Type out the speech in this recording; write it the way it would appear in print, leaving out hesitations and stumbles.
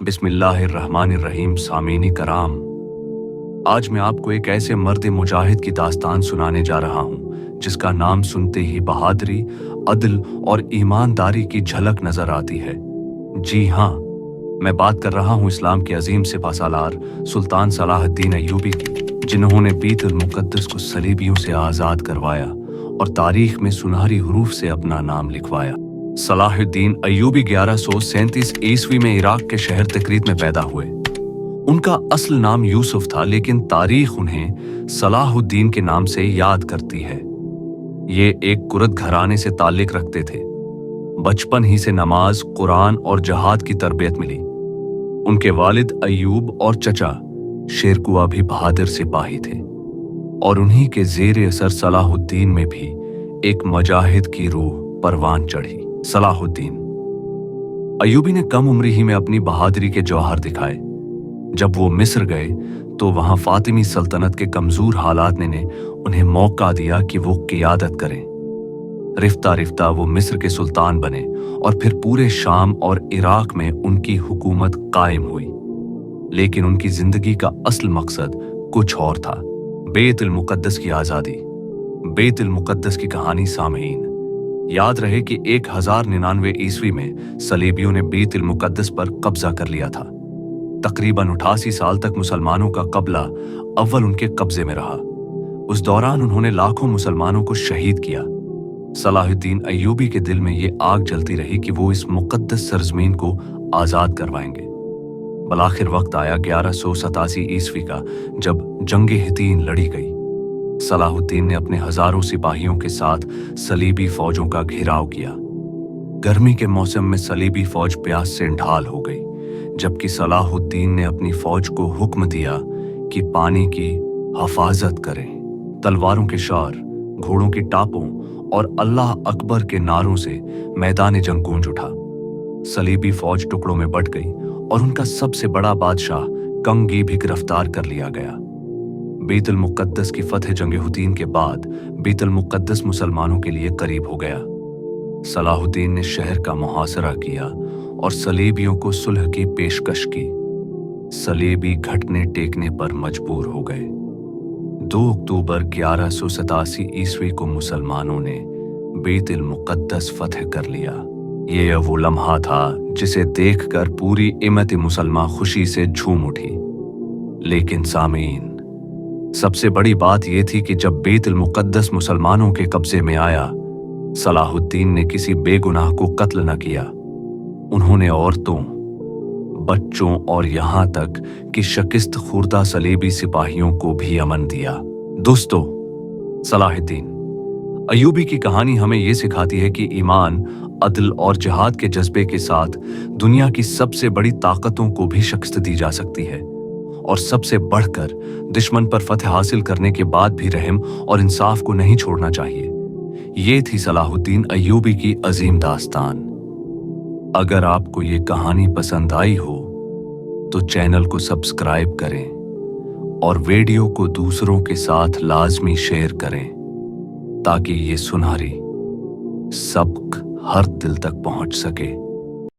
बिस्मिल्लाहिर्रहमानिर्रहीम। सामीनी कराम, आज मैं आपको एक ऐसे मर्द मुजाहिद की दास्तान सुनाने जा रहा हूँ जिसका नाम सुनते ही बहादुरी, अदल और ईमानदारी की झलक नजर आती है। जी हाँ, मैं बात कर रहा हूँ इस्लाम के अजीम सिपहसालार सुल्तान सलाहुद्दीन अय्यूबी की, जिन्होंने बीतुल मुक़द्दस को सलीबियों से आज़ाद करवाया और तारीख में सुनहरी हरूफ से अपना नाम लिखवाया। सलाहुद्दीन अय्यूबी 1137 ईस्वी में इराक के शहर तकरीत में पैदा हुए। उनका असल नाम यूसुफ था, लेकिन तारीख उन्हें सलाहुद्दीन के नाम से याद करती है। ये एक कुरद घराने से ताल्लुक़ रखते थे। बचपन ही से नमाज, कुरान और जहाद की तरबियत मिली। उनके वालिद अय्यूब और चचा शेरकुआ भी बहादुर सिपाही थे और उन्हीं के ज़ेर असर सलाहुद्दीन में भी एक मुजाहिद की रूह परवान चढ़ी। सलाहुद्दीन अय्यूबी ने कम उम्र ही में अपनी बहादुरी के जौहर दिखाए। जब वो मिस्र गए तो वहां फातिमी सल्तनत के कमजोर हालात ने उन्हें मौका दिया कि वो क़ियादत करें। रिफ्ता रिफ्ता वो मिस्र के सुल्तान बने और फिर पूरे शाम और इराक में उनकी हुकूमत कायम हुई। लेकिन उनकी जिंदगी का असल मकसद कुछ और था, बैतुल मुक़द्दस की आज़ादी। बैतुल मुक़द्दस की कहानी सामईन, याद रहे कि 1099 ईस्वी में सलीबियों ने बैतुल मुक़द्दस पर कब्जा कर लिया था। तकरीबन 88 साल तक मुसलमानों का कब्ला अव्वल उनके कब्जे में रहा। उस दौरान उन्होंने लाखों मुसलमानों को शहीद किया। सलाहुद्दीन अय्यूबी के दिल में ये आग जलती रही कि वो इस मुक़द्दस सरजमीन को आज़ाद करवाएंगे। बलाखिर वक्त आया 1187 ईस्वी का, जब जंगे हितीन लड़ी गई। सलाहुद्दीन ने अपने हजारों सिपाहियों के साथ सलीबी फौजों का घेराव किया। गर्मी के मौसम में सलीबी फौज प्यास से ढाल हो गई, जबकि सलाहुद्दीन ने अपनी फौज को हुक्म दिया कि पानी की हिफाजत करें। तलवारों के शार, घोड़ों की टापों और अल्लाह अकबर के नारों से मैदान जंग गूंज उठा। सलीबी फौज टुकड़ों में बंट गई और उनका सबसे बड़ा बादशाह कंगी भी गिरफ्तार कर लिया गया। बैतुल मुक़द्दस की फतह जंगे हुतीन के बाद बैतुल मुक़द्दस मुसलमानों के लिए करीब हो गया। सलाहुद्दीन ने शहर का मुहासरा किया और सलीबियों को सुलह की पेशकश की। सलीबी घटने टेकने पर मजबूर हो गए। 2 अक्टूबर 1187 ईस्वी को मुसलमानों ने बैतुल मुक़द्दस फतह कर लिया। ये वो लम्हा था जिसे देखकर पूरी इम्मत मुसलमान खुशी से झूम उठी। लेकिन सामीन, सबसे बड़ी बात यह थी कि जब बैतुल मुक़द्दस मुसलमानों के कब्जे में आया, सलाहुद्दीन ने किसी बेगुनाह को कत्ल न किया। उन्होंने औरतों, बच्चों और यहां तक कि शिकस्त खुर्दा सलीबी सिपाहियों को भी अमन दिया। दोस्तों, सलाहुद्दीन अय्यूबी की कहानी हमें यह सिखाती है कि ईमान, अदल और जिहाद के जज्बे के साथ दुनिया की सबसे बड़ी ताकतों को भी शिकस्त दी जा सकती है, और सबसे बढ़कर दुश्मन पर फतह हासिल करने के बाद भी रहम और इंसाफ को नहीं छोड़ना चाहिए। ये थी सलाहुद्दीन अय्यूबी की अजीम दास्तान। अगर आपको ये कहानी पसंद आई हो तो चैनल को सब्सक्राइब करें और वीडियो को दूसरों के साथ लाजमी शेयर करें, ताकि ये सुनहरी सबक हर दिल तक पहुंच सके।